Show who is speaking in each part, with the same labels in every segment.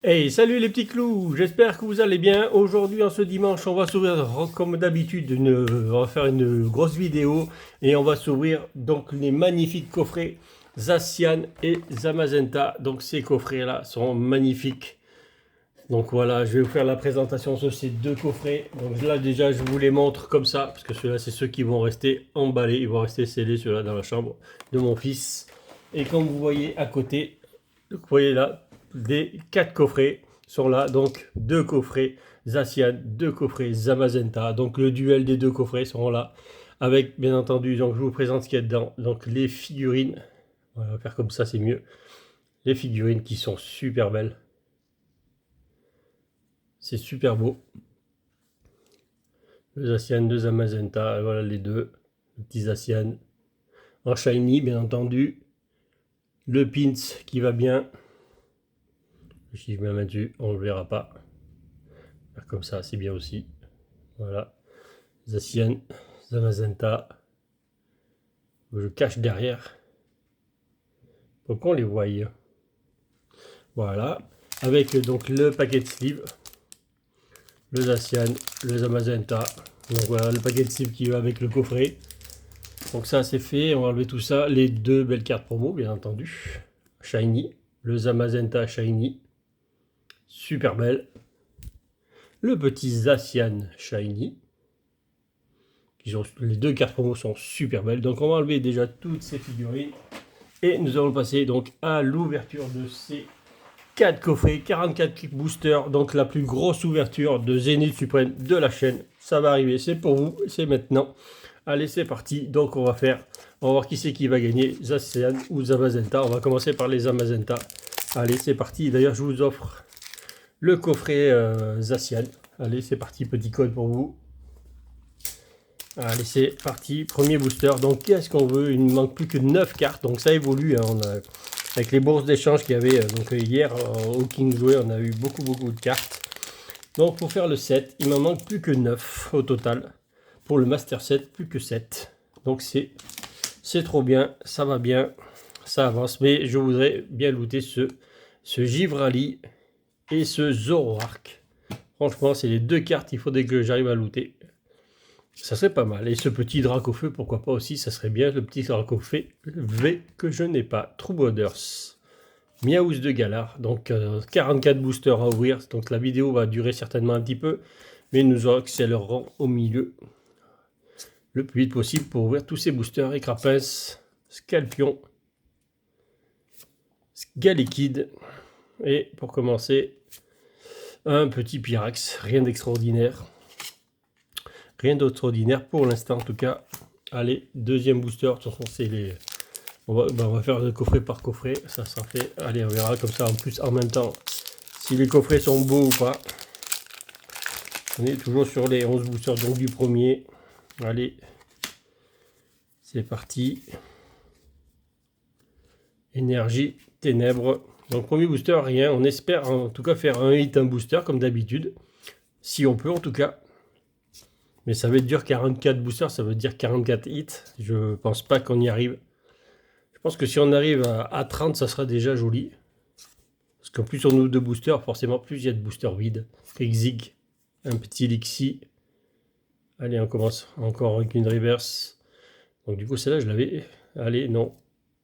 Speaker 1: Hey, salut les petits clous, j'espère que vous allez bien. Aujourd'hui, en ce dimanche, on va s'ouvrir comme d'habitude, on va faire une grosse vidéo et on va s'ouvrir donc les magnifiques coffrets Zacian et Zamazenta. Donc ces coffrets-là sont magnifiques. Donc voilà, je vais vous faire la présentation sur ces deux coffrets. Donc là déjà, je vous les montre comme ça, parce que ceux-là, c'est ceux qui vont rester emballés, ils vont rester scellés, ceux-là, dans la chambre de mon fils. Et comme vous voyez à côté, vous voyez là, les 4 coffrets sont là, donc 2 coffrets Zacian, 2 coffrets Zamazenta, donc le duel des 2 coffrets seront là, avec bien entendu, donc je vous présente ce qu'il y a dedans, donc les figurines, on va faire comme ça c'est mieux, les figurines qui sont super belles, c'est super beau, le Zacian, le Zamazenta, voilà les deux, le petit Zacian, en shiny bien entendu, le pins qui va bien, si je mets la main dessus, on ne le verra pas, faire comme ça c'est bien aussi, voilà. Zacian, Zamazenta, je cache derrière pour qu'on les voie. Voilà, avec donc le paquet de sleeves, le Zacian, le Zamazenta. Donc voilà le paquet de sleeves qui va avec le coffret. Donc ça c'est fait, on va enlever tout ça. Les deux belles cartes promo bien entendu. Shiny, le Zamazenta Shiny, super belle. Le petit Zacian Shiny. Les deux cartes promo sont super belles. Donc on va enlever déjà toutes ces figurines. Et nous allons passer donc à l'ouverture de ces 4 coffrets, 44 boosters, donc la plus grosse ouverture de Zénith Suprême de la chaîne. Ça va arriver, c'est pour vous, c'est maintenant. Allez, c'est parti. Donc on va voir qui c'est qui va gagner, Zacian ou Zamazenta. On va commencer par les Zamazenta. Allez, c'est parti. D'ailleurs, je vous offre le coffret Zacian. Allez, c'est parti, petit code pour vous. Allez, c'est parti, premier booster. Donc, qu'est-ce qu'on veut? Il ne manque plus que 9 cartes, donc ça évolue. Hein. Avec les bourses d'échange qu'il y avait hier au Kingsway, on a eu beaucoup de cartes. Donc, pour faire le 7, il m'en manque plus que 9 au total. Pour le Master 7, plus que 7. Donc, c'est trop bien, ça va bien, ça avance. Mais je voudrais bien looter ce Givrali et ce Zoroark. Franchement, c'est les deux cartes qu'il faudrait que j'arrive à looter. Ça serait pas mal. Et ce petit Dracofeu, pourquoi pas aussi, ça serait bien, le petit Dracofeu V que je n'ai pas. True Brothers. Miaous de Galar. Donc 44 boosters à ouvrir. Donc la vidéo va durer certainement un petit peu. Mais nous accélérerons au milieu le plus vite possible pour ouvrir tous ces boosters. Écrapins, Scalpion, Galekid. Et pour commencer, un petit Pyrax. Rien d'extraordinaire. Rien d'extraordinaire pour l'instant en tout cas. Allez, deuxième booster. De toute façon, c'est les... on va faire le coffret par coffret. Ça sera fait. Allez, on verra comme ça en plus en même temps si les coffrets sont beaux ou pas. On est toujours sur les 11 boosters donc du premier. Allez, c'est parti. Énergie, ténèbres. Donc premier booster, rien. On espère en tout cas faire un hit, un booster comme d'habitude. Si on peut en tout cas. Mais ça veut dire 44 boosters, ça veut dire 44 hits. Je pense pas qu'on y arrive. Je pense que si on arrive à 30, ça sera déjà joli. Parce qu'en plus on ouvre de boosters, forcément plus il y a de boosters vides. Exig, un petit Lixi. Allez, on commence encore avec une reverse. Donc du coup celle-là je l'avais. Allez, non.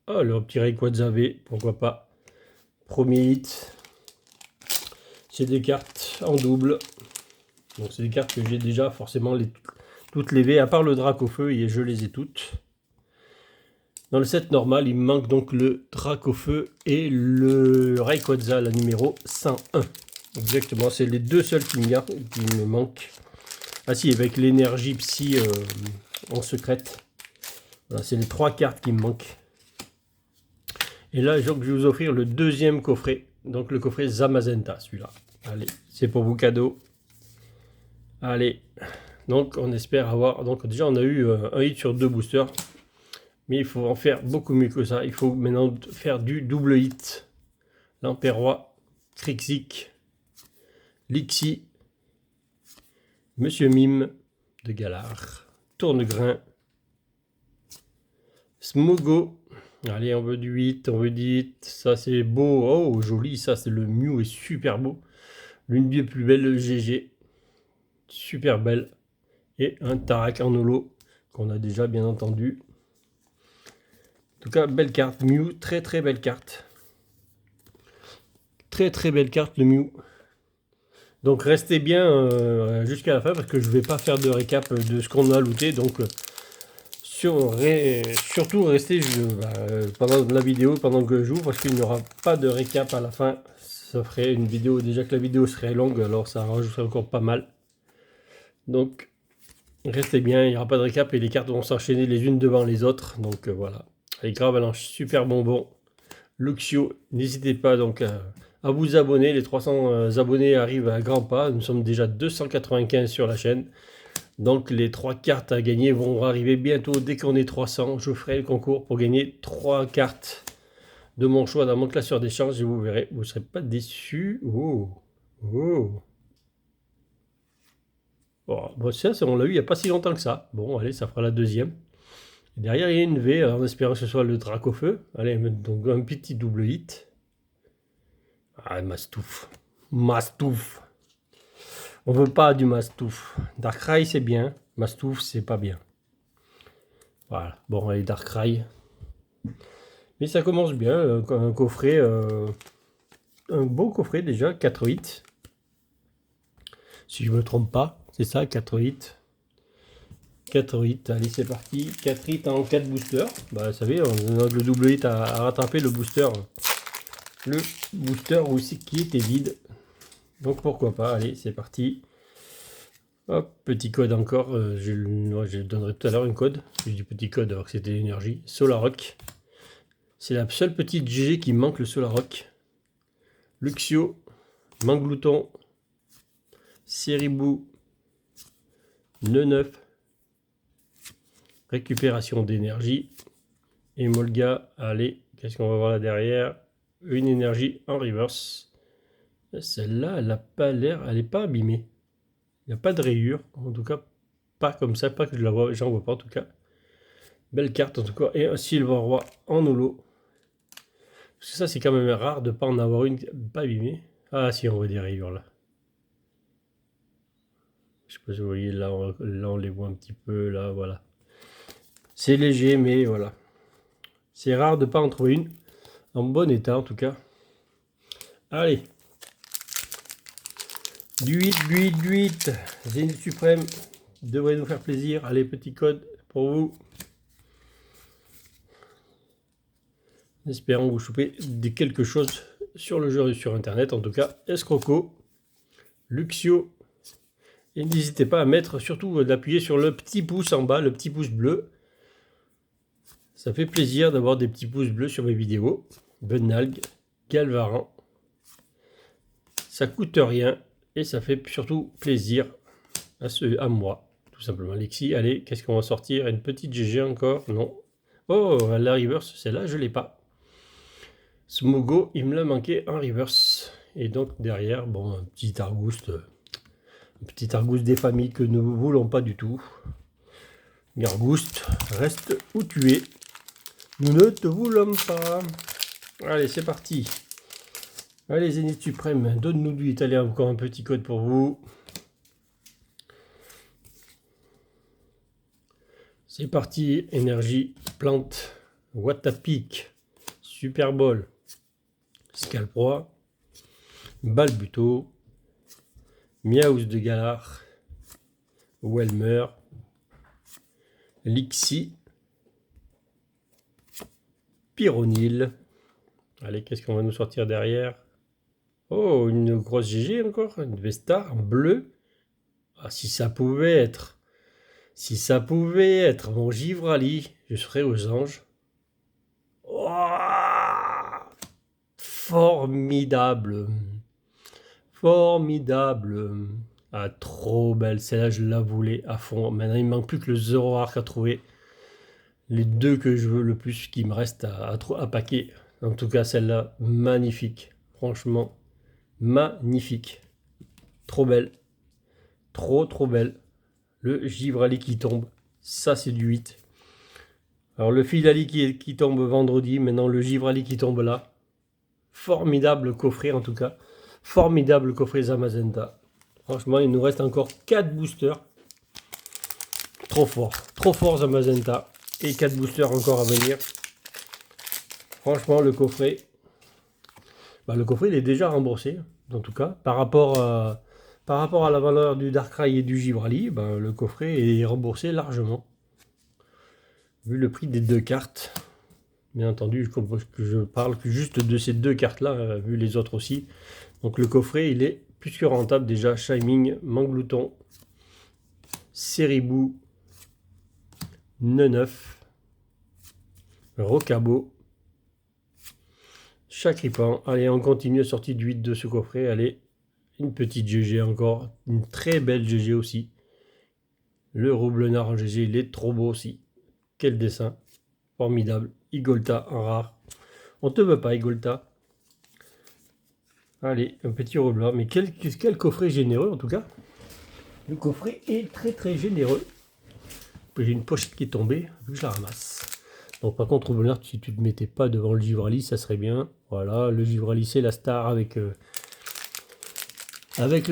Speaker 1: Oh, le petit Rayquaza V, pourquoi pas. Premier hit. C'est des cartes en double. Donc c'est des cartes que j'ai déjà forcément toutes les V, à part le Dracofeu, et je les ai toutes. Dans le set normal, il me manque donc le Dracofeu et le Rayquaza, la numéro 101. Exactement, c'est les deux seuls qui me manquent. Ah si, avec l'énergie psy en secrète. Voilà, c'est les 3 cartes qui me manquent. Et là, je vais vous offrir le deuxième coffret. Donc le coffret Zamazenta, celui-là. Allez, c'est pour vous cadeau. Allez, donc on espère avoir... Donc déjà, on a eu un hit sur 2 boosters. Mais il faut en faire beaucoup mieux que ça. Il faut maintenant faire du double hit. L'Empérois, Crixik, Lixi, Monsieur Mime de Galar, Tournegrain, Smogo. Allez, on veut du 8, on veut du 8. Ça, c'est beau. Oh, joli. Ça, c'est le Mew est super beau. L'une des plus belles GG. Super belle. Et un Tarak en holo qu'on a déjà bien entendu. En tout cas, belle carte. Mew, très très belle carte. Très très belle carte, le Mew. Donc restez bien jusqu'à la fin parce que je ne vais pas faire de récap de ce qu'on a looté. Donc surtout restez pendant la vidéo, pendant que je joue, parce qu'il n'y aura pas de récap à la fin. Ça ferait une vidéo, déjà que la vidéo serait longue, alors ça rajouterait encore pas mal. Donc restez bien, il n'y aura pas de récap et les cartes vont s'enchaîner les unes devant les autres. Donc voilà. Allez, Gravalanche, super bonbon. Luxio, n'hésitez pas donc à vous abonner. Les 300 abonnés arrivent à grands pas. Nous sommes déjà 295 sur la chaîne. Donc les 3 cartes à gagner vont arriver bientôt. Dès qu'on est 300, je ferai le concours pour gagner 3 cartes de mon choix dans mon classeur d'échange. Et vous verrez, vous ne serez pas déçus. Oh, oh. Bon, ça, on l'a eu il n'y a pas si longtemps que ça. Bon, allez, ça fera la deuxième. Et derrière, il y a une V, en espérant que ce soit le drac au feu. Allez, donc un petit double hit. Ah, Mastouf. Mastouf. On veut pas du Mastouf. Darkrai, c'est bien. Mastouf, c'est pas bien. Voilà. Bon, allez, Darkrai. Mais ça commence bien. Un coffret. Un bon coffret déjà. 4 hits. Si je me trompe pas. C'est ça, 4 hits. 4 hits. Allez, c'est parti. 4 hits en 4 boosters. Bah, vous savez, on a le double hit à rattraper le booster. Le booster aussi qui était vide. Donc pourquoi pas. Allez, c'est parti. Hop, petit code encore, je le donnerai tout à l'heure, une code. Je dis petit code alors que c'était l'énergie. Solarock. C'est la seule petite GG qui manque, le Solarock. Luxio, Manglouton, Seribou, Neuf, récupération d'énergie. Et Molga, allez, qu'est-ce qu'on va voir là derrière? Une énergie en reverse. Celle-là, elle n'a pas l'air, elle n'est pas abîmée. Il n'y a pas de rayures, en tout cas pas comme ça, pas que je la vois, j'en vois pas en tout cas. Belle carte en tout cas, et un Silver Roi en holo. Parce que ça c'est quand même rare de ne pas en avoir une pas abîmée. Ah si, on voit des rayures là. Je sais pas si vous voyez, là on les voit un petit peu, là voilà. C'est léger mais voilà. C'est rare de ne pas en trouver une en bon état en tout cas. Allez. Du 8, du 8, du 8. Zénith Suprême devrait nous faire plaisir. Allez, petit code pour vous. Espérons que vous choupez quelque chose sur le jeu sur internet. En tout cas, Escroco, Luxio. Et n'hésitez pas à mettre, surtout d'appuyer sur le petit pouce en bas, le petit pouce bleu. Ça fait plaisir d'avoir des petits pouces bleus sur mes vidéos. Benalg, Galvaran. Ça coûte rien et ça fait surtout plaisir à moi, tout simplement. Alexis, allez, qu'est-ce qu'on va sortir? Une petite GG encore? Non. Oh, la reverse, celle-là, je ne l'ai pas. Smogo, il me l'a manqué en reverse. Et donc derrière, bon, un petit Argouste des familles que nous ne voulons pas du tout. Gargouste, reste où tu es. Nous ne te voulons pas. Allez, c'est parti. Allez, Zénith Suprême, donne-nous du italien, encore un petit code pour vous. C'est parti, énergie, plante, Watapic, Super Ball, Scalproie, Balbuto, Miaus de Galar, Welmer, Lixi, Pyronil. Allez, qu'est-ce qu'on va nous sortir derrière? Oh, une grosse GG encore, une Vestar en bleu. Ah, si ça pouvait être. Si ça pouvait être mon Givrali, je serais aux anges. Oh, formidable. Formidable. Ah, trop belle. Celle-là, je la voulais à fond. Maintenant, il ne manque plus que le Zero Arc à trouver. Les deux que je veux le plus qui me restent à paquer. En tout cas, celle-là, magnifique. Franchement, magnifique. Trop belle. Trop belle. Le Givrali qui tombe. Ça, c'est du 8. Alors le Fidali qui tombe vendredi, maintenant le Givrali qui tombe là. Formidable coffret en tout cas. Formidable coffret Zamazenta. Franchement, il nous reste encore 4 boosters. Trop fort Zamazenta. Et 4 boosters encore à venir. Franchement, le coffret, il est déjà remboursé. En tout cas, par rapport à la valeur du Darkrai et du Givrali, le coffret est remboursé largement. Vu le prix des 2 cartes. Bien entendu, je parle juste de ces 2 cartes-là, vu les autres aussi. Donc le coffret, il est plus que rentable déjà. Shining, Manglouton, Seribou, Neneuf, Rocabo, Chakripan. Allez, on continue, sortie du 8 de ce coffret. Allez, une petite GG encore. Une très belle GG aussi. Le Roublenard en GG, il est trop beau aussi. Quel dessin. Formidable. Igolta en rare. On te veut pas, Igolta. Allez, un petit reblanc. Mais quel coffret généreux en tout cas. Le coffret est très généreux. J'ai une pochette qui est tombée. Je la ramasse. Donc par contre, Roublenard, si tu ne te mettais pas devant le Givrali, ça serait bien. Voilà, le Givrali, c'est la star avec le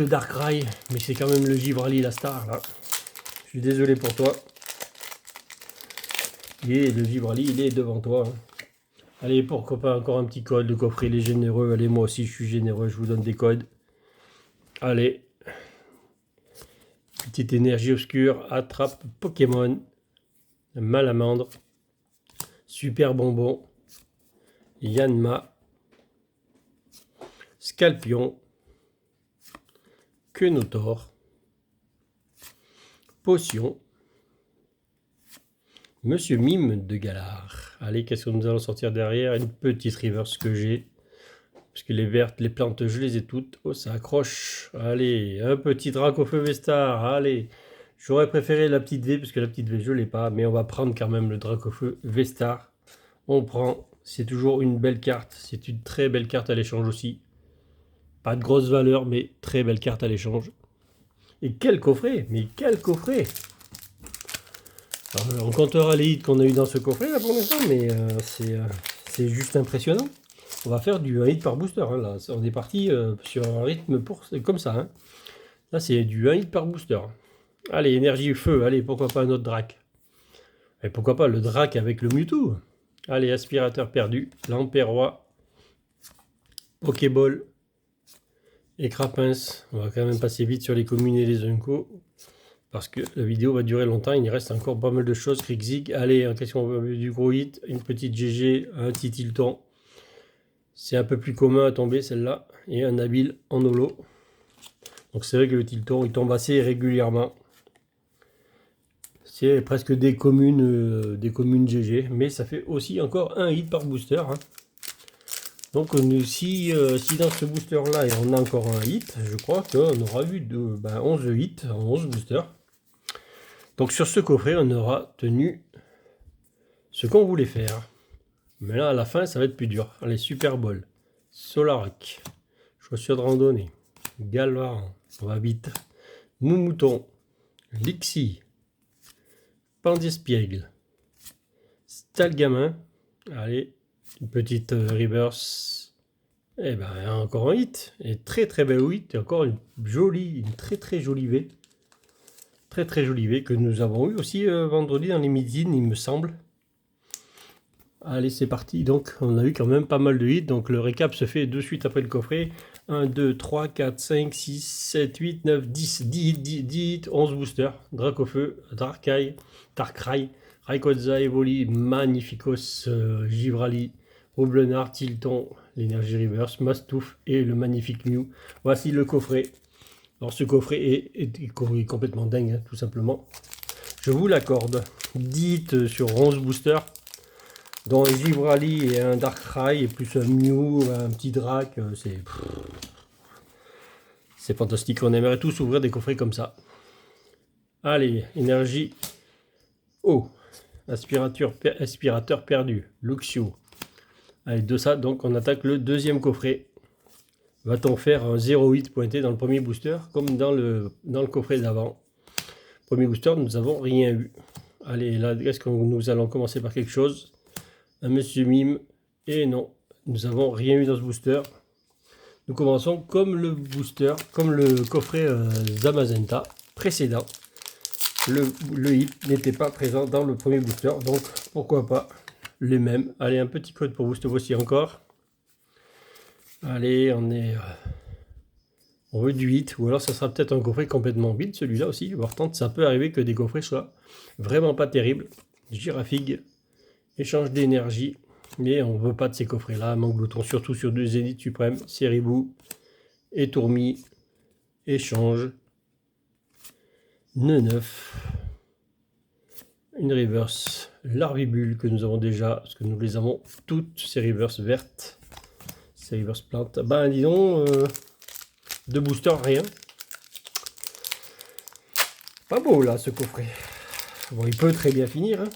Speaker 1: Darkrai. Mais c'est quand même le Givrali la star là. Je suis désolé pour toi. Et le Givrali, il est devant toi. Hein. Allez, pourquoi pas encore un petit code. Le coffret, il est généreux. Allez, moi aussi, je suis généreux. Je vous donne des codes. Allez. Petite énergie obscure. Attrape Pokémon. Malamandre. Super bonbon. Yanma. Scalpion. Quenotor. Potion. Monsieur Mime de Galar. Allez, qu'est-ce que nous allons sortir derrière? Une petite reverse que j'ai. Parce que les vertes, les plantes, je les ai toutes. Oh, ça accroche. Allez, un petit Dracofeu Vestar. Allez, j'aurais préféré la petite V, parce que la petite V, je ne l'ai pas. Mais on va prendre quand même le Dracofeu Vestar. On prend. C'est toujours une belle carte. C'est une très belle carte à l'échange aussi. Pas de grosse valeur, mais très belle carte à l'échange. Et quel coffret! Mais quel coffret! Alors, on comptera les hits qu'on a eu dans ce coffret là pour l'instant, mais c'est juste impressionnant. On va faire du 1 hit par booster. Hein, là. On est parti sur un rythme comme ça. Hein. Là, c'est du 1 hit par booster. Allez, énergie feu. Allez, pourquoi pas un autre drac. Et pourquoi pas le drac avec le Mewtwo. Allez, aspirateur perdu. Lamperrois. Pokéball. Et Crapince. On va quand même passer vite sur les communes et les Unco. Parce que la vidéo va durer longtemps, il reste encore pas mal de choses. Krigzig, allez, en question du gros hit, une petite GG, un petit Tilton. C'est un peu plus commun à tomber celle-là. Et un habile en holo. Donc c'est vrai que le Tilton, il tombe assez régulièrement. C'est presque des communes GG. Mais ça fait aussi encore un hit par booster. Hein. Donc si dans ce booster-là, on a encore un hit, je crois qu'on aura eu 11 hits en 11 boosters. Donc sur ce coffret, on aura tenu ce qu'on voulait faire. Mais là, à la fin, ça va être plus dur. Allez, Super Bowl, Solarac, chaussures de randonnée, Galvaran, on va vite, Moumouton, Lixie, Pandiespiegle, Stalgamin, allez, une petite reverse, et ben encore un hit, et très bel hit, et encore une très jolie V. Très jolie V que nous avons eu aussi vendredi dans les meetings, il me semble. Allez, c'est parti. Donc, on a eu quand même pas mal de hits. Donc, le récap se fait de suite après le coffret. 1, 2, 3, 4, 5, 6, 7, 8, 9, 10, 10 hits, 11 boosters. Dracofeu, Darkrai, Rayquaza, Evoli, Magnificos, Givrali, Roublenard, Tilton, l'énergie reverse, Mastouf et le magnifique Mew. Voici le coffret. Alors ce coffret est complètement dingue, hein, tout simplement. Je vous l'accorde. 10 hits sur 11 boosters, dont un Givrali et un Darkrai, et plus un Mew, un petit Drac. C'est fantastique. On aimerait tous ouvrir des coffrets comme ça. Allez, énergie eau. Aspirateur perdu. Luxio. Allez, de ça, donc on attaque le deuxième coffret. Va-t-on faire un 0,8 pointé dans le premier booster comme dans le coffret d'avant? Premier booster, nous n'avons rien eu. Allez, là, est-ce que nous allons commencer par quelque chose? Un Monsieur Mime. Et non, nous n'avons rien eu dans ce booster. Nous commençons comme le booster, comme le coffret Zamazenta précédent. Le hit n'était pas présent dans le premier booster, donc pourquoi pas les mêmes. Allez, un petit code pour vous, cette fois-ci encore. Allez, on veut du hit, ou alors ça sera peut-être un coffret complètement vide, celui-là aussi. Pourtant, ça peut arriver que des coffrets soient vraiment pas terribles. Girafigue, échange d'énergie, mais on veut pas de ces coffrets-là. Manque bouton, surtout sur deux Zénith Suprême, Seribou et Tourmi. Échange. Neuf. Une reverse Larvibule que nous avons déjà, parce que nous les avons toutes, ces reverses vertes. Ces reverse plantes. Ben disons, de booster, rien. Pas beau là ce coffret. Bon, il peut très bien finir. Hein.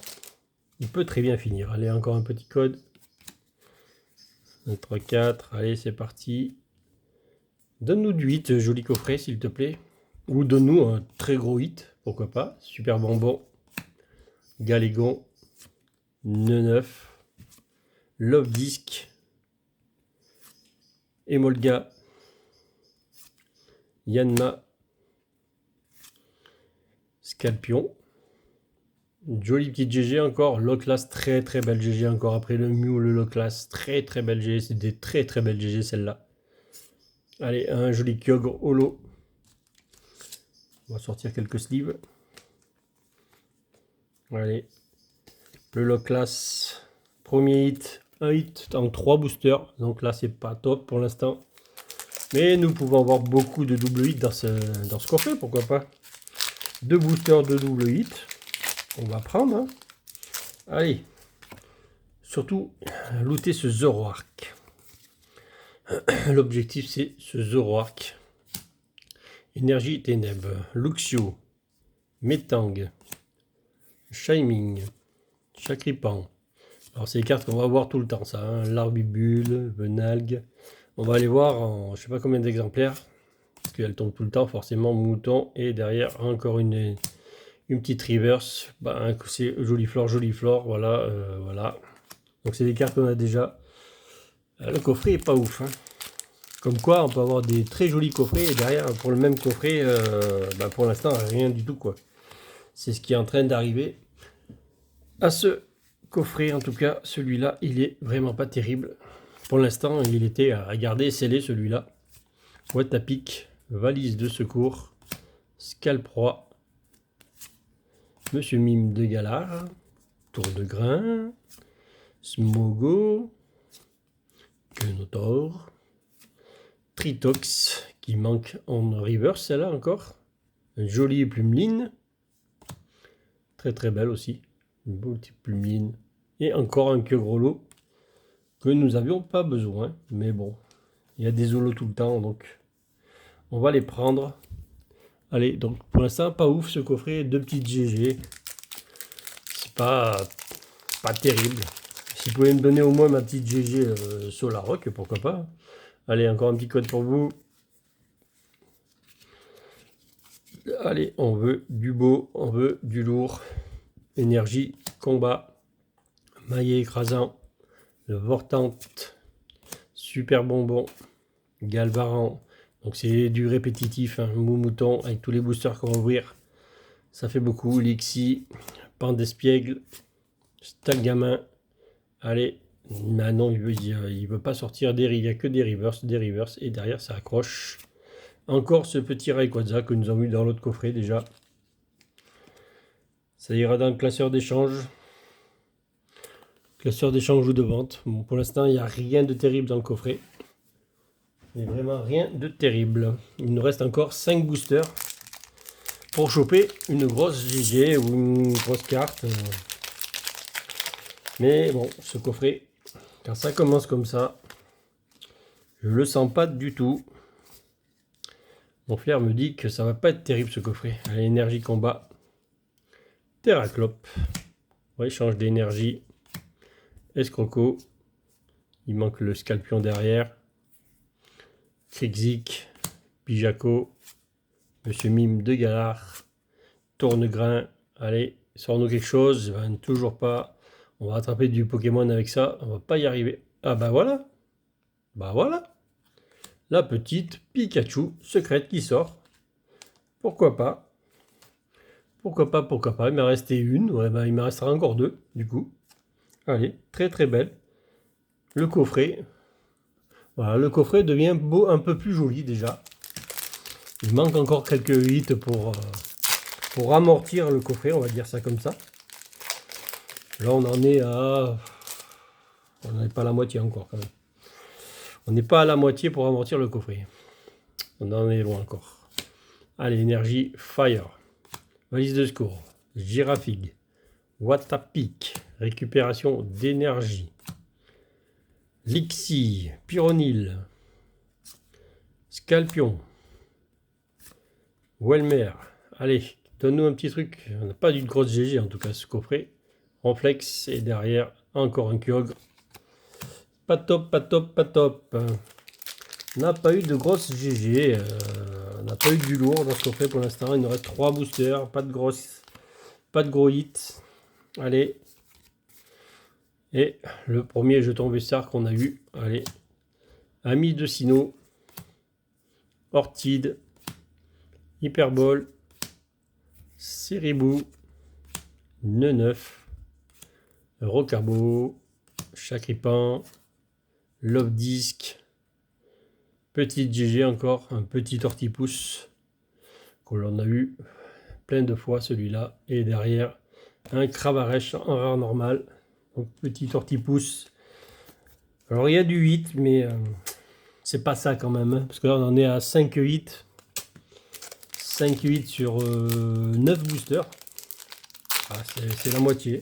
Speaker 1: Il peut très bien finir. Allez, encore un petit code. 1, 3, 4. Allez, c'est parti. Donne-nous du hit, joli coffret, s'il te plaît. Ou donne-nous un très gros hit, pourquoi pas. Super bonbon. Galégon. Neuf. Love Disc. Emolga. Yanma. Scalpion. Une jolie petite GG encore. Loclas, très très belle GG encore après le Mew, le Loclas. Très très belle GG. C'est des très très belles GG celle-là. Allez, un joli Kyogre holo. On va sortir quelques sleeves. Allez. Le Loclas. Premier hit. Un hit en 3 boosters. Donc là, c'est pas top pour l'instant. Mais nous pouvons avoir beaucoup de double hit dans ce coffret. Pourquoi pas. 2 boosters de double hit. On va prendre. Hein. Allez. Surtout, looter ce Zoroark. L'objectif, c'est ce Zoroark. Énergie ténèbres. Luxio. Metang. Shining. Chakripan. Alors, c'est les cartes qu'on va voir tout le temps, ça. Hein. Larvibule, Venalgue. On va aller voir en je sais pas combien d'exemplaires. Parce qu'elle tombe tout le temps, forcément, mouton. Et derrière, encore une petite reverse. Bah, c'est joli flore, voilà. Voilà. Donc, c'est des cartes qu'on a déjà. Le coffret est pas ouf. Hein. Comme quoi, on peut avoir des très jolis coffrets. Et derrière, pour le même coffret, bah, pour l'instant, rien du tout, quoi. C'est ce qui est en train d'arriver à ce coffret. En tout cas, celui-là, il est vraiment pas terrible. Pour l'instant, il était à garder scellé, celui-là. Boîte à pic, valise de secours, Scalproie, Monsieur Mime de Galard, Tour de Grain, Smogo, Quenotor, Tritox, qui manque en reverse, celle-là encore. Une jolie plumeline, très très belle aussi. Une beau petite plumeline. Et encore un queue gros lot que nous n'avions pas besoin. Mais bon, il y a des holos tout le temps, donc on va les prendre. Allez, donc pour l'instant, pas ouf ce coffret. 2 petites GG. C'est pas terrible. Si vous pouvez me donner au moins ma petite GG Solarock, pourquoi pas. Allez, encore un petit code pour vous. Allez, on veut du beau, on veut du lourd. Énergie, combat, maillet écrasant, le Vortante, super bonbon, Galvaran. Donc c'est du répétitif, hein, mouton avec tous les boosters qu'on va ouvrir. Ça fait beaucoup. Lixi, Pan d'Espiègle, Stagamin. Allez, maintenant il veut pas sortir des il n'y a que des reverse, et derrière ça accroche. Encore ce petit Rayquaza que nous avons eu dans l'autre coffret déjà. Ça ira dans le classeur d'échange. Classeur d'échange ou de vente. Bon, pour l'instant, il n'y a rien de terrible dans le coffret. Mais vraiment rien de terrible. Il nous reste encore 5 boosters pour choper une grosse GG ou une grosse carte. Mais bon, ce coffret, quand ça commence comme ça, je le sens pas du tout. Mon flair me dit que ça va pas être terrible ce coffret. Allez, énergie combat. Terraclope. Ouais, échange d'énergie. Escroco. Il manque le Scalpion derrière. Krixik. Pijaco. Monsieur Mime de Galard. Tournegrain. Allez, sort-nous quelque chose. Toujours pas. On va attraper du Pokémon avec ça. On va pas y arriver. Ah bah voilà. Bah voilà. La petite Pikachu secrète qui sort. Pourquoi pas? Pourquoi pas, pourquoi pas. Il m'en restait une. Ouais, bah, il m'en restera encore deux, du coup. Allez, très très belle. Le coffret. Voilà, le coffret devient beau, un peu plus joli déjà. Il manque encore quelques hits pour amortir le coffret, on va dire ça comme ça. Là, on en est à... On n'est pas à la moitié encore, quand même. On n'est pas à la moitié pour amortir le coffret. On en est loin encore. Allez, énergie, Fire. Valise de secours. Girafig. Watapic. Récupération d'énergie. Lixie. Pyronil. Scalpion. Welmer. Allez, donne-nous un petit truc. On n'a pas d'une grosse GG en tout cas, ce coffret. Renflex. Et derrière, encore un Kyogre. Pas top, pas top, pas top. On n'a pas eu de grosse GG. On n'a pas eu du lourd dans ce coffret pour l'instant. Il nous reste 3 boosters. Pas de gros hits. Allez. Et le premier jeton Vestar qu'on a eu. Allez. Ami de Sino. Ortide. Hyperbole. Ceribou. Neneuf. Rocabo. Chacripan. Love Disc. Petite GG encore, un petit tortipousse qu'on a eu plein de fois celui-là. Et derrière, un Cravarèche en rare normal. Donc petit tortipousse. Alors il y a du 8, mais c'est pas ça quand même. Hein, parce que là on en est à 5 hits. 5 hits sur 9 boosters. Ah, c'est la moitié.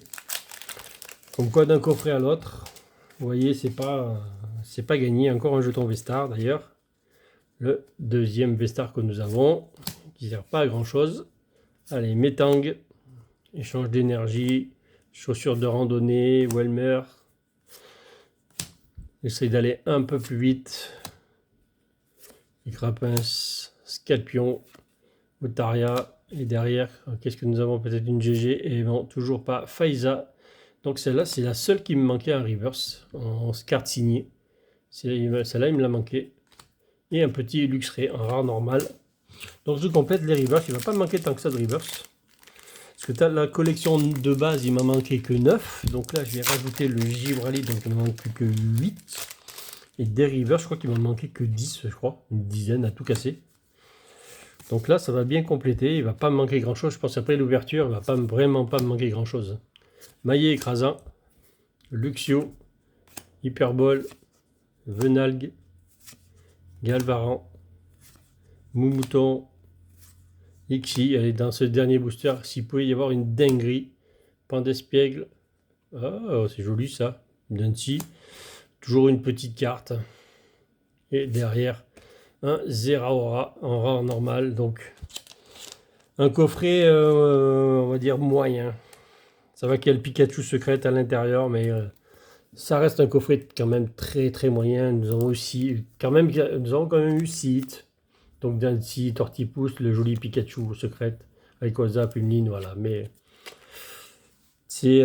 Speaker 1: Comme quoi d'un coffret à l'autre. Vous voyez, c'est pas gagné. Encore un jeton Vestar d'ailleurs. Le deuxième Vestar que nous avons, qui ne sert pas à grand chose. Allez, Métang, échange d'énergie, chaussures de randonnée, Welmer. J'essaie d'aller un peu plus vite. Grapins, Scalpion, Otaria. Et derrière, qu'est-ce que nous avons? Peut-être une GG. Et non, toujours pas. Faiza. Donc celle-là, c'est la seule qui me manquait en reverse, en carte signée. Celle-là, il me l'a manqué. Et un petit Luxray en rare normal. Donc je complète les reverse. Il ne va pas me manquer tant que ça de reverse. Parce que la collection de base, il m'a manqué que 9. Donc là, je vais rajouter le Gibraltar. Donc il ne me manque plus que 8. Et des reverse, je crois qu'il m'a manqué que 10, je crois. Une dizaine à tout casser. Donc là, ça va bien compléter. Il ne va pas me manquer grand chose. Je pense après l'ouverture, il ne va vraiment pas me manquer grand chose. Maillet écrasant. Luxio. Hyperbole. Venalgue. Galvaran, Moumouton, Ixi, allez, dans ce dernier booster, s'il pouvait y avoir une dinguerie, Pandespiègle, ah, c'est joli ça, Dancy, toujours une petite carte, et derrière, un Zeraora en rare normal, donc un coffret, on va dire moyen, ça va qu'il y a le Pikachu secrète à l'intérieur, mais... ça reste un coffret quand même très très moyen. Nous avons quand même eu 6 hits. Donc Dancy, Tortipousse, le joli Pikachu secrète, Rayquaza, Pumline, voilà. Mais c'est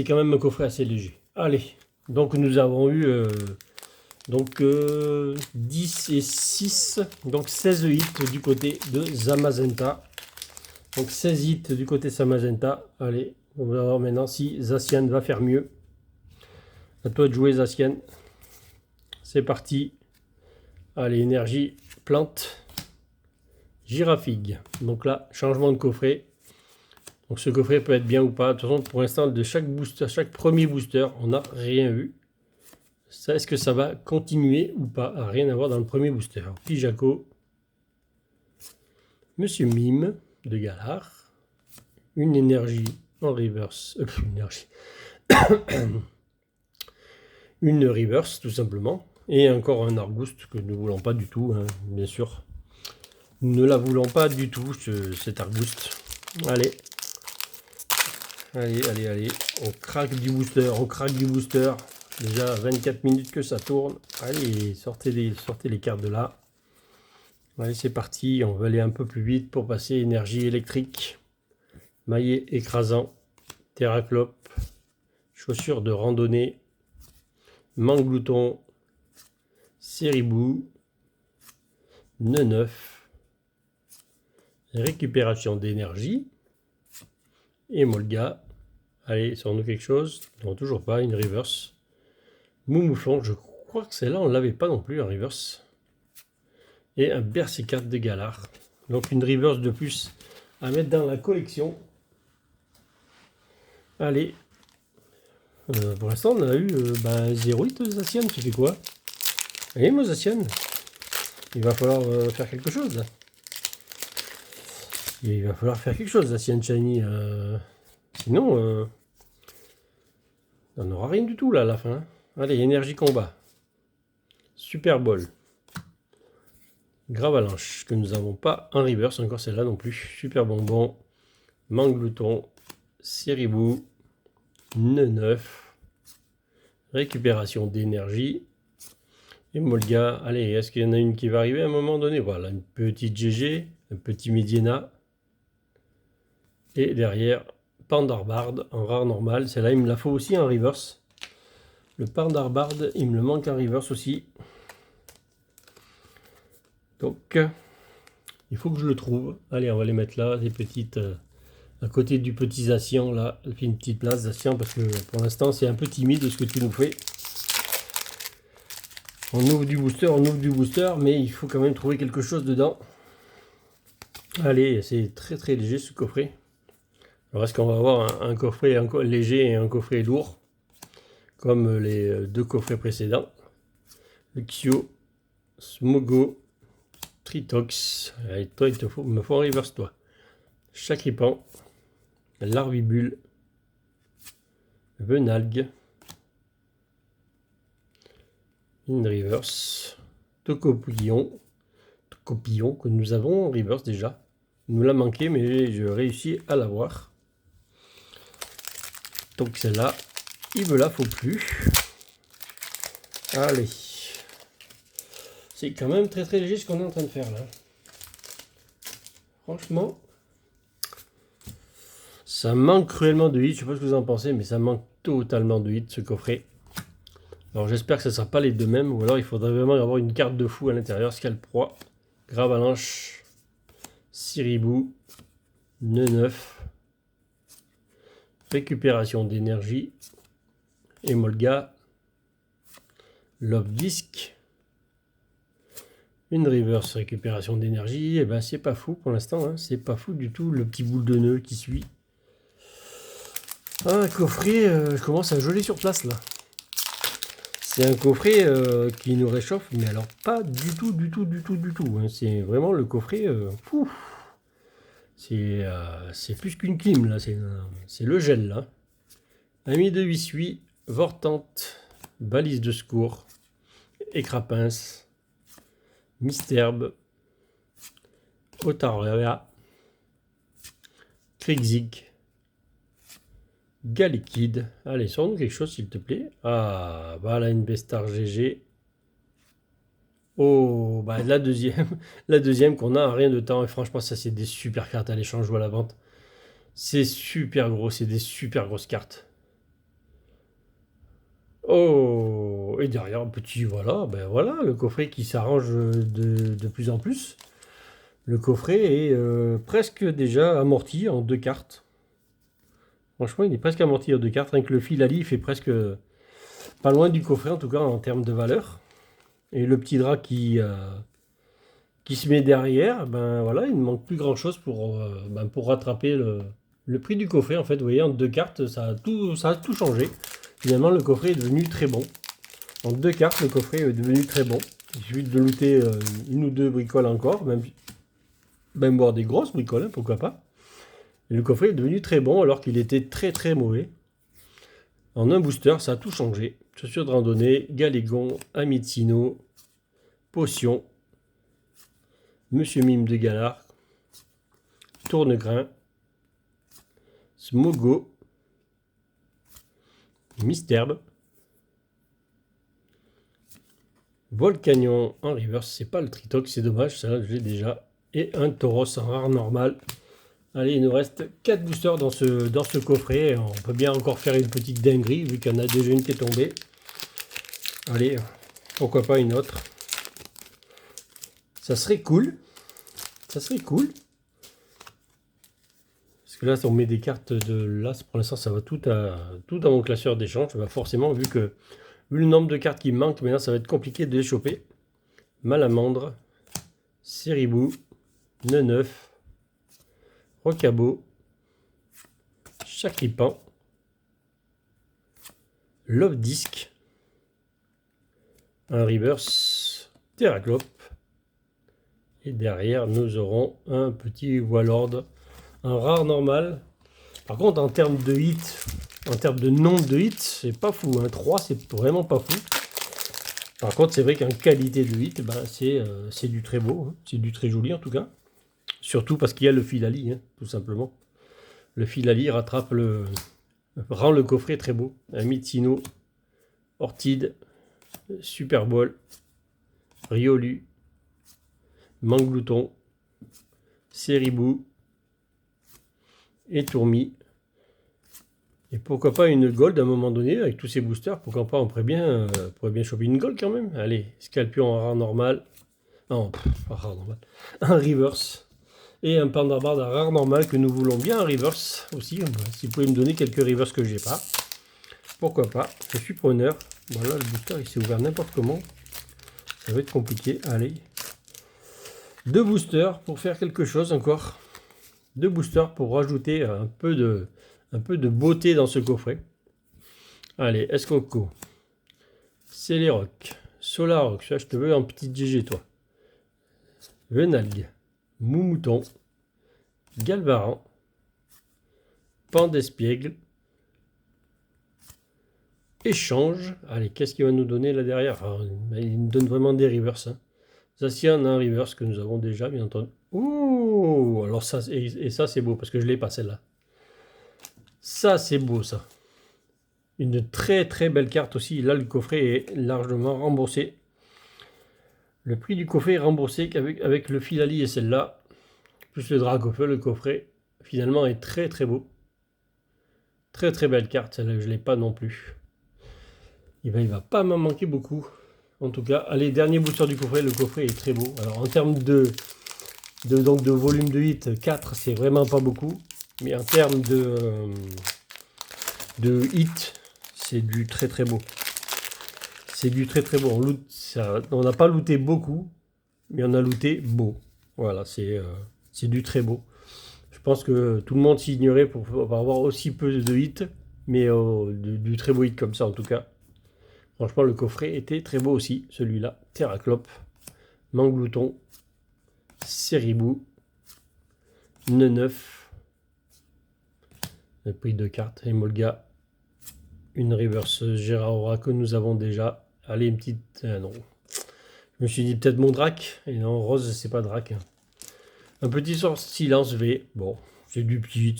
Speaker 1: quand même un coffret assez léger. Allez, donc nous avons eu 10 et 6, donc 16 hits du côté de Zamazenta. Donc 16 hits du côté Zamazenta. Allez, on va voir maintenant si Zacian va faire mieux. À toi de jouer, Zacian. C'est parti. Allez, énergie, plante, Girafig. Donc là, changement de coffret. Donc ce coffret peut être bien ou pas. De toute façon, pour l'instant, de chaque booster, chaque premier booster, on n'a rien eu. Ça, est-ce que ça va continuer ou pas? Rien à voir dans le premier booster. Pijaco. Monsieur Mime de Galar. Une énergie en reverse. Une reverse tout simplement, et encore un Argouste que nous ne voulons pas du tout, hein, bien sûr. Nous ne la voulons pas du tout, cet Argouste. Allez, on craque du booster, déjà 24 minutes que ça tourne. Allez, sortez les cartes de là. Allez, c'est parti, on va aller un peu plus vite pour passer énergie électrique. maillet écrasant, Terraclope, chaussures de randonnée, Manglouton, Séribou, nœud neuf, récupération d'énergie, et Molga. Allez, sort-nous quelque chose? Non, toujours pas, une reverse. Moumouflon, je crois que celle-là, on ne l'avait pas non plus en reverse. Et un Bercy4 de Galard. Donc une reverse de plus à mettre dans la collection. Allez. Pour l'instant, on a eu 0,8 Zacian, tu fais quoi? Allez, mon Zacian. Il va falloir faire quelque chose, là. Il va falloir faire quelque chose, Zacian Shiny. Sinon, on n'aura rien du tout, là, à la fin. Allez, énergie combat. Super Ball. Gravalanche, que nous n'avons pas en reverse, encore celle-là non plus. Super Bonbon. Manglouton. Séribou. Nœud neuf. Récupération d'énergie. Et Molga. Allez, est-ce qu'il y en a une qui va arriver à un moment donné? Voilà, une petite GG. Un petit Mediena. Et derrière, Pandarbard en rare normal. Celle-là, il me la faut aussi en reverse. Le Pandarbard, il me le manque en reverse aussi. Donc, il faut que je le trouve. Allez, on va les mettre là, des petites, à côté du petit Zacian, là. Fait une petite place, Zacian, parce que pour l'instant, c'est un peu timide ce que tu nous fais. On ouvre du booster, mais il faut quand même trouver quelque chose dedans. Allez, c'est très très léger ce coffret. Alors, est-ce qu'on va avoir un coffret léger et un coffret lourd, comme les deux coffrets précédents? Le Xio, Smogo, Tritox. Allez, toi, me faut un reverse, toi. Chacripan, Larvibule, Venalgue, une reverse, Tocopillon que nous avons en reverse déjà. Il nous l'a manqué, mais je réussis à l'avoir. Donc celle-là, il me la faut plus. Allez. C'est quand même très très léger ce qu'on est en train de faire là. Franchement, ça manque cruellement de hit. Je sais pas ce que vous en pensez, mais ça manque totalement de hit ce coffret. Alors j'espère que ce ne sera pas les deux mêmes, ou alors il faudrait vraiment avoir une carte de fou à l'intérieur. Scalproie, Gravalanche, Siribou, nœud neuf, récupération d'énergie, Emolga, Lobdisc, une reverse récupération d'énergie. Et ben c'est pas fou pour l'instant, hein. C'est pas fou du tout, le petit boule de nœud qui suit. Un coffret, je commence à geler sur place là. C'est un coffret qui nous réchauffe, mais alors pas du tout, hein. C'est vraiment le coffret, c'est plus qu'une clim là, c'est le gel là. Ami de Wissui, Vortante, Balise de secours, Écrapince, Misterbe, Otaria, Krigzig, Galliquide. Allez, sors-nous quelque chose s'il te plaît. Ah, voilà une Bestar GG. Oh, bah la deuxième qu'on a, rien de temps. Et franchement, ça c'est des super cartes à l'échange ou à la vente. C'est super gros, c'est des super grosses cartes. Oh, et derrière un petit, voilà, ben voilà, le coffret qui s'arrange de plus en plus. Le coffret est presque déjà amorti en 2 cartes. Franchement, il est presque amorti en 2 cartes. Rien que le fil Ali, il fait presque pas loin du coffret, en tout cas en termes de valeur. Et le petit drap qui se met derrière, ben voilà, il ne manque plus grand chose pour rattraper le prix du coffret. En fait, vous voyez, en 2 cartes, ça a tout changé. Finalement, le coffret est devenu très bon. En 2 cartes, le coffret est devenu très bon. Il suffit de looter une ou deux bricoles encore, même voir des grosses bricoles, hein, pourquoi pas. Et le coffret est devenu très bon alors qu'il était très très mauvais. En un booster, ça a tout changé. Chaussures de randonnée, Galégon, Amitsino, Potion, Monsieur Mime de Galard, Tournegrain, Smogo, Misterbe, Volcanion en reverse, c'est pas le Tritox, c'est dommage, ça je l'ai déjà. Et un Tauros en rare normal. Allez, il nous reste 4 boosters dans ce coffret. On peut bien encore faire une petite dinguerie, vu qu'il y en a déjà une qui est tombée. Allez, pourquoi pas une autre. Ça serait cool. Ça serait cool. Parce que là, on met des cartes de là. Pour l'instant, ça va tout dans mon classeur d'échange. Bah, forcément, vu le nombre de cartes qui me manquent, maintenant, ça va être compliqué de les choper. Malamandre, Séribou, Neneuf, Rocabo, Chakripan, Love Disc, un reverse, Terraclope, et derrière nous aurons un petit Warlord, un rare normal. Par contre, en termes de hits, en termes de nombre de hits, c'est pas fou, hein. 3 c'est vraiment pas fou. Par contre, c'est vrai qu'en qualité de hit, ben, c'est du très beau, hein. C'est du très joli en tout cas. Surtout parce qu'il y a le Filali, hein, tout simplement. Le Filali rend le coffret très beau. Un Mitsino, Ortide, Super Bowl, Riolu, Manglouton, Séribou et Tourmi. Et pourquoi pas une gold à un moment donné avec tous ces boosters. Pourquoi pas, on pourrait bien choper une gold quand même. Allez, Scalpion en rare normal. Non, pas rare normal. Un reverse. Et un Pandabard à rare normal que nous voulons bien un reverse aussi. Si vous pouvez me donner quelques reverse que j'ai pas. Pourquoi pas, je suis preneur. Voilà, le booster il s'est ouvert n'importe comment. Ça va être compliqué. Allez. 2 boosters pour faire quelque chose encore. 2 boosters pour rajouter un peu de beauté dans ce coffret. Allez, Escoco, Céléroc, Solaroc, ça je te veux en petit GG toi. Venalgue, Moumouton, Galvaran, Pan d'Espiègle, Échange. Allez, qu'est-ce qu'il va nous donner là derrière? Alors, il nous donne vraiment des reverse. Hein. Zacian a un reverse que nous avons déjà, bien entendu. Ouh, alors ça, et ça c'est beau, parce que je l'ai pas celle-là. Ça c'est beau ça. Une très très belle carte aussi. Là le coffret est largement remboursé. Le prix du coffret est remboursé avec le Filali et celle-là. Plus le Dracofeu, le coffret finalement est très très beau. Très très belle carte, celle-là je ne l'ai pas non plus. Il va pas m'en manquer beaucoup. En tout cas, allez, dernier booster du coffret, le coffret est très beau. Alors en termes de volume de hit, 4 c'est vraiment pas beaucoup. Mais en termes de hit, c'est du très très beau. C'est du très très beau. On n'a pas looté beaucoup, mais on a looté beau. Voilà, c'est du très beau. Je pense que tout le monde s'y ignorait pour avoir aussi peu de hits, mais du très beau hit comme ça en tout cas. Franchement, le coffret était très beau aussi, celui-là. Terraclope, Manglouton, Séribou, Neneuf, le prix de cartes, Emolga, une reverse Gérard que nous avons déjà. Allez, une petite... non. Je me suis dit peut-être mon Drac. Et non, Rose, c'est pas Drac. Un petit sort Silence V. Bon, c'est du petit.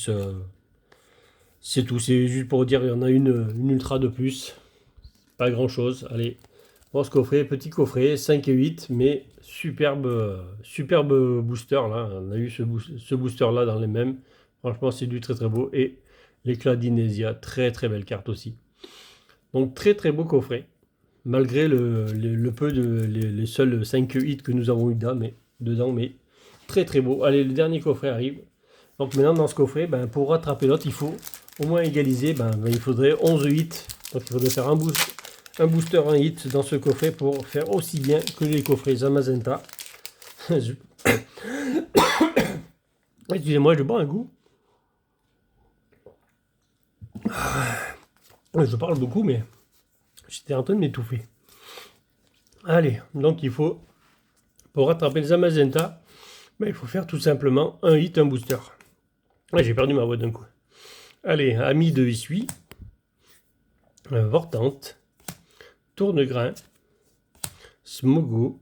Speaker 1: C'est tout. C'est juste pour dire, il y en a une ultra de plus. Pas grand-chose. Allez, bon, ce coffret, petit coffret, 5 et 8. Mais superbe booster, là. On a eu ce booster-là dans les mêmes. Franchement, c'est du très très beau. Et l'éclat d'Inésia, très très belle carte aussi. Donc très très beau coffret, malgré les seuls 5 hits que nous avons eu dedans, mais très très beau. Allez, le dernier coffret arrive. Donc maintenant dans ce coffret, ben, pour rattraper l'autre, il faut au moins égaliser, il faudrait 11 hits. Donc il faudrait faire un booster, un hit dans ce coffret pour faire aussi bien que les coffrets Zamazenta. Excusez-moi, je bois un coup. Je parle beaucoup, mais j'étais en train de m'étouffer. Allez, donc il faut, pour rattraper les Zamazenta, il faut faire tout simplement un hit, un booster. Ouais, j'ai perdu ma voix d'un coup. Allez, Ami de Essuie, Vortante, Tournegrain, Smogo,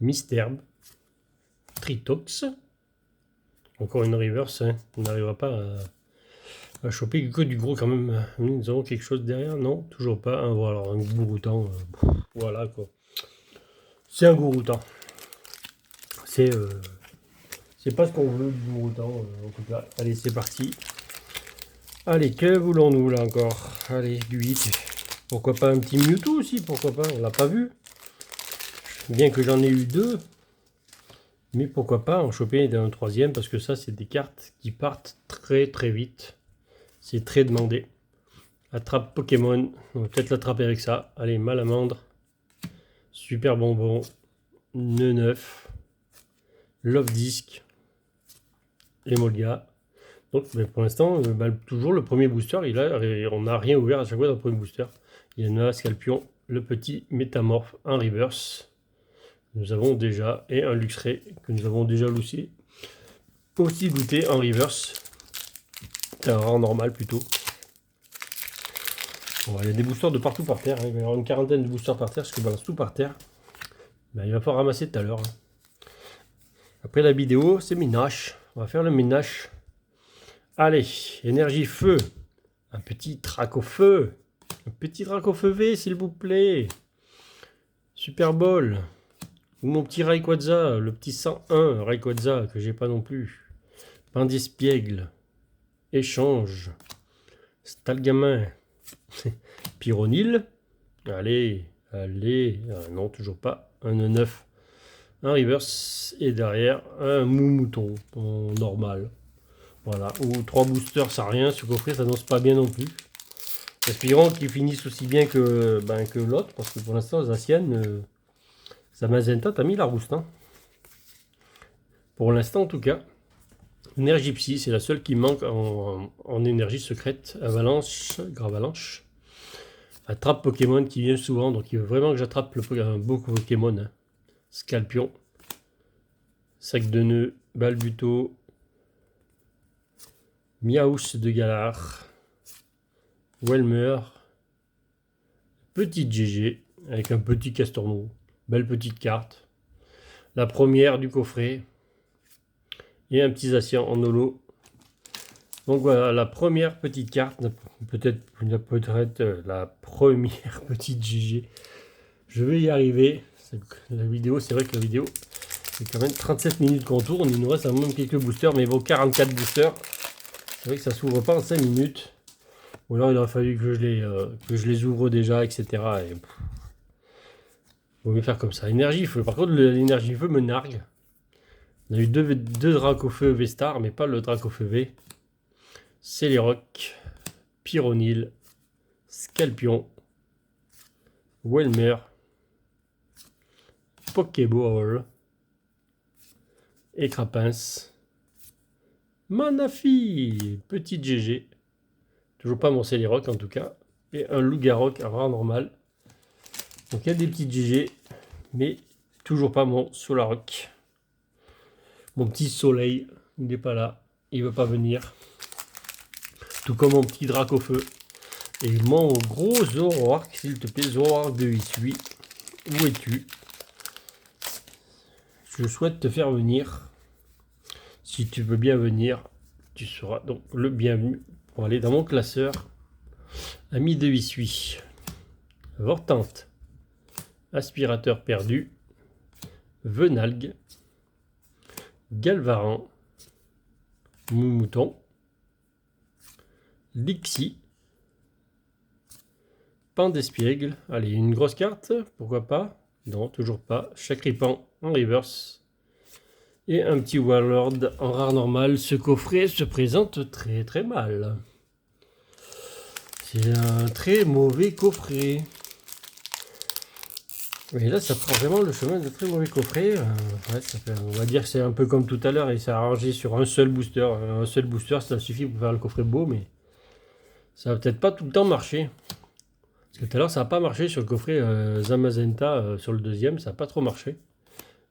Speaker 1: Misterbe, Tritox. Encore une reverse, hein. On n'arrivera pas à choper que du gros quand même. Nous avons quelque chose derrière, non, toujours pas. Voilà, un Gouroutan. Voilà quoi. C'est un Gouroutan. C'est C'est pas ce qu'on veut du autant, en tout cas. Allez, c'est parti. Allez, que voulons-nous là encore? Allez, du 8. Pourquoi pas un petit Mewtwo aussi? Pourquoi pas? On l'a pas vu. Bien que j'en ai eu 2. Mais pourquoi pas en choper un 3e? Parce que ça, c'est des cartes qui partent très très vite. C'est très demandé. Attrape Pokémon. On va peut-être l'attraper avec ça. Allez, Malamandre. Super bonbon. Neuf. Love Disc. Emolga. Donc, mais pour l'instant, toujours le premier booster, on n'a rien ouvert à chaque fois dans le premier booster. Il y en a Scalpion, le petit Métamorphe en reverse. Nous avons déjà, et un Luxray que nous avons déjà aussi goûté en reverse. C'est un rang normal plutôt. Bon, il y a des boosters de partout par terre. Hein. Il va y avoir une quarantaine de boosters par terre, parce que je balance tout par terre. Ben, il va falloir ramasser tout à l'heure. Hein. Après la vidéo, c'est ménage. On va faire le ménage. Allez, énergie feu. Un petit Dracofeu. Un petit Dracofeu V, s'il vous plaît. Super Ball. Ou mon petit Rayquaza, le petit 101 Rayquaza, que j'ai pas non plus. Pandespiègle. Échange. Stalgamin. Pyronil. Allez, allez. Ah, non, toujours pas. Un 9. Un reverse. Et derrière, un Moumouton. En normal. Voilà. Ou 3 boosters, ça rien. Ce coffret, ça n'annonce pas bien non plus. Espérons qu'ils finissent aussi bien que l'autre. Parce que pour l'instant, Zacian, Zamazenta, t'as mis la rouste. Hein. Pour l'instant, en tout cas. Énergie Psy, c'est la seule qui manque en énergie secrète. Avalanche, Gravalanche. Attrape Pokémon qui vient souvent, donc il veut vraiment que j'attrape un beau Pokémon. Hein. Scalpion. Sac de nœuds, Balbuto. Miaous de Galar. Welmer. Petit GG avec un petit Castorno. Belle petite carte. La première du coffret. Et un petit Zacian en holo. Donc voilà, la première petite carte, peut-être la première petite GG. Je vais y arriver. La vidéo, c'est vrai que la vidéo, c'est quand même 37 minutes qu'on tourne. Il nous reste un même quelques boosters, mais vos 44 boosters, c'est vrai que ça s'ouvre pas en 5 minutes. Ou alors il aurait fallu que je les ouvre déjà, etc. Et, vaut mieux faire comme ça. Énergie feu. Par contre, l'énergie feu me nargue. On a eu deux Dracofeu V-Star, mais pas le Dracofeu V. Céliroc, Pyronil, Scalpion, Welmer, Pokéball, Écrapince, Manafi, petit GG, toujours pas mon Céliroc en tout cas, et un Loup-Garok rare normal. Donc il y a des petits GG, mais toujours pas mon Solaroc. Mon petit Soleil, il n'est pas là, il veut pas venir. Tout comme mon petit Dracofeu. Et mon gros Zoroark, s'il te plaît, Zoroark de Issui. Où es-tu? Je souhaite te faire venir. Si tu veux bien venir, tu seras donc le bienvenu pour aller dans mon classeur. Ami de Issui. Vortante. Aspirateur perdu. Venalgue. Galvaran. Moumouton. Lixie. Pandespiègle. Allez, une grosse carte, pourquoi pas? Non, toujours pas. Chakripan en reverse. Et un petit Warlord en rare normal. Ce coffret se présente très très mal. C'est un très mauvais coffret. Et là, ça prend vraiment le chemin de très mauvais coffret. On va dire que c'est un peu comme tout à l'heure. Et c'est arrangé sur un seul booster. Un seul booster, ça suffit pour faire le coffret beau, mais ça va peut-être pas tout le temps marcher. Parce que tout à l'heure, ça n'a pas marché sur le coffret Zamazenta, sur le deuxième. Ça n'a pas trop marché.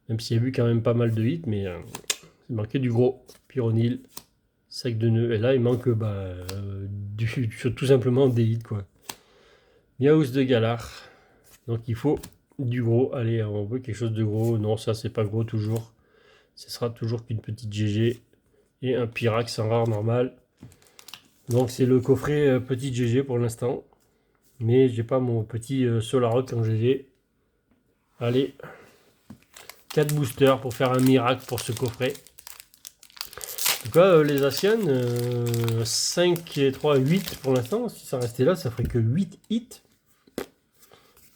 Speaker 1: Même s'il y a eu quand même pas mal de hits, mais il manquait du gros. Pyronil, sac de nœuds. Et là, il manque tout simplement des hits, quoi. Miaous de Galar. Donc il faut du gros. Allez, on veut quelque chose de gros. Non, ça, c'est pas gros toujours. Ce sera toujours qu'une petite GG. Et un Pyrax en rare normal. Donc c'est le coffret petit GG pour l'instant. Mais j'ai pas mon petit Solaroc en GG. Allez. 4 boosters pour faire un miracle pour ce coffret. tout cas, les Asian, 5 et 3, 8 pour l'instant. Si ça restait là, ça ferait que 8 hits.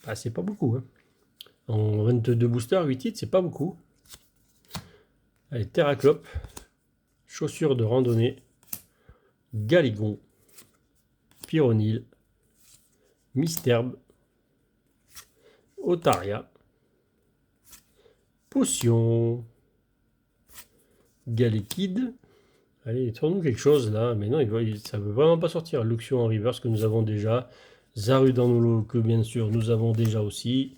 Speaker 1: Ah, c'est pas beaucoup. Hein. En 22 boosters, 8 hits, c'est pas beaucoup. Allez, Terraclope, chaussures de randonnée, Galigon, Pyronil, Misterbe, Otaria, Potion, Galekid. Allez, tourne-nous quelque chose là. Mais non, ça ne veut vraiment pas sortir. Luxio en reverse que nous avons déjà. Zarudanolo que bien sûr nous avons déjà aussi.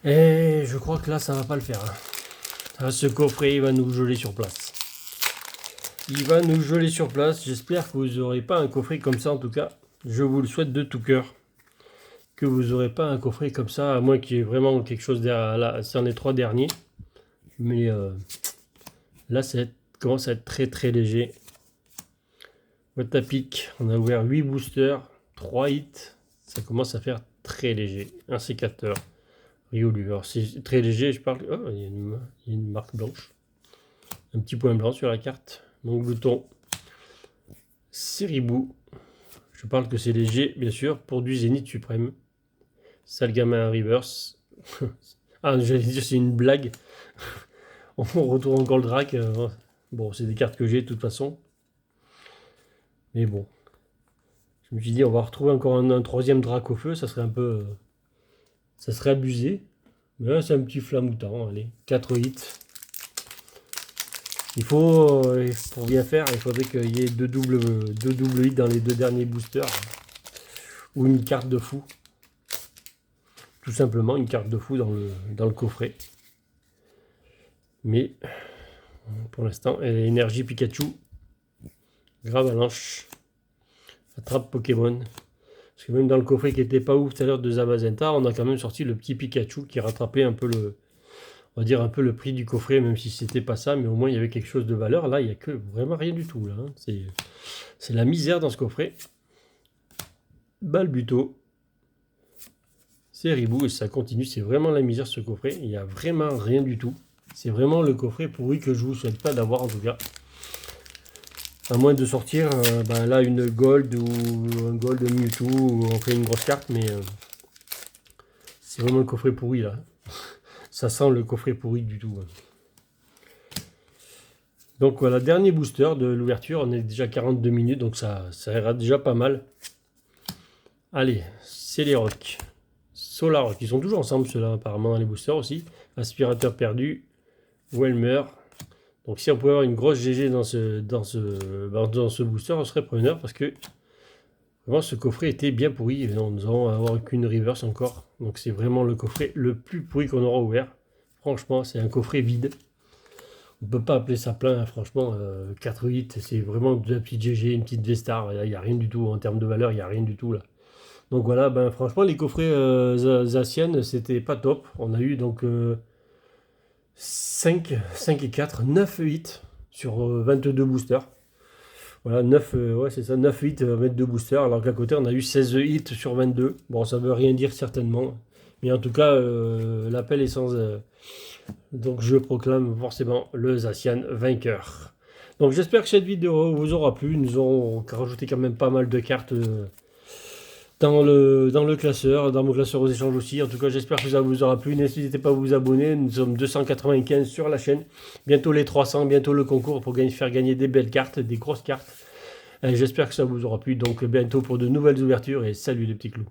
Speaker 1: Et je crois que là, ça va pas le faire. Hein. Ce coffret, il va nous geler sur place. Il va nous geler sur place. J'espère que vous n'aurez pas un coffret comme ça en tout cas. Je vous le souhaite de tout cœur. Que vous n'aurez pas un coffret comme ça, à moins qu'il y ait vraiment quelque chose derrière. Là, c'est un des 3 derniers. Mais là, ça commence à être très très léger. Boîte à pic, on a ouvert 8 boosters, 3 hits. Ça commence à faire très léger. Un sécateur. Riolu. Alors c'est très léger, je parle. Oh, il y a une marque blanche. Un petit point blanc sur la carte. Mon glouton. Seribou. Je parle que c'est léger, bien sûr, pour du Zénith suprême. Salgamin reverse. Ah, j'allais dire, c'est une blague. On retourne encore le drac. Bon, c'est des cartes que j'ai de toute façon. Mais bon. Je me suis dit, on va retrouver encore un troisième drac au feu. Ça serait un peu. Ça serait abusé. Mais là, c'est un petit flamoutant. Allez, 4 hits. Il faut, pour bien faire, il faudrait qu'il y ait deux doubles hits dans les 2 derniers boosters. Ou une carte de fou. Tout simplement, une carte de fou dans le coffret. Mais, pour l'instant, elle est énergie Pikachu. Gravalanche. Attrape Pokémon. Parce que même dans le coffret qui était pas ouf tout à l'heure de Zamazenta, on a quand même sorti le petit Pikachu qui rattrapait un peu on va dire un peu le prix du coffret, même si c'était pas ça, mais au moins il y avait quelque chose de valeur. Là, il n'y a que vraiment rien du tout. Là, hein. C'est la misère dans ce coffret. Balbuto. C'est Ribou et ça continue. C'est vraiment la misère ce coffret. Il n'y a vraiment rien du tout. C'est vraiment le coffret pourri que je vous souhaite pas d'avoir en tout cas. À moins de sortir là une gold ou un gold Mewtwo ou on fait une grosse carte, mais c'est vraiment le coffret pourri là. Ça sent le coffret pourri du tout. Donc voilà, dernier booster de l'ouverture. On est déjà 42 minutes, donc ça ira déjà pas mal. Allez, c'est les rocks. Solar Rock, ils sont toujours ensemble ceux-là apparemment dans les boosters aussi. Aspirateur perdu, Welmer. Donc si on pouvait avoir une grosse GG dans ce booster, on serait preneur parce que vraiment ce coffret était bien pourri. Et nous allons avoir qu'une reverse encore. Donc c'est vraiment le coffret le plus pourri qu'on aura ouvert. Franchement, c'est un coffret vide. On ne peut pas appeler ça plein, hein. Franchement, 4 hits, c'est vraiment de la petite GG, une petite V-Star. Il n'y a rien du tout en termes de valeur, il n'y a rien du tout là. Donc voilà, franchement, les coffrets Zacian, c'était pas top. On a eu donc 5 et 4, 9 hits sur 22 boosters. Voilà, 9, ouais, c'est ça, 9 hits, 22 boosters, alors qu'à côté, on a eu 16 hits sur 22. Bon, ça veut rien dire certainement. Mais en tout cas, l'appel est sans... donc, je proclame forcément le Zacian vainqueur. Donc, j'espère que cette vidéo vous aura plu. Nous aurons rajouté quand même pas mal de cartes... dans le classeur, dans mon classeur aux échanges aussi. En tout cas, j'espère que ça vous aura plu. N'hésitez pas à vous abonner. Nous sommes 295 sur la chaîne. Bientôt les 300, bientôt le concours pour faire gagner des belles cartes, des grosses cartes. J'espère que ça vous aura plu. Donc, bientôt pour de nouvelles ouvertures et salut les petits clous.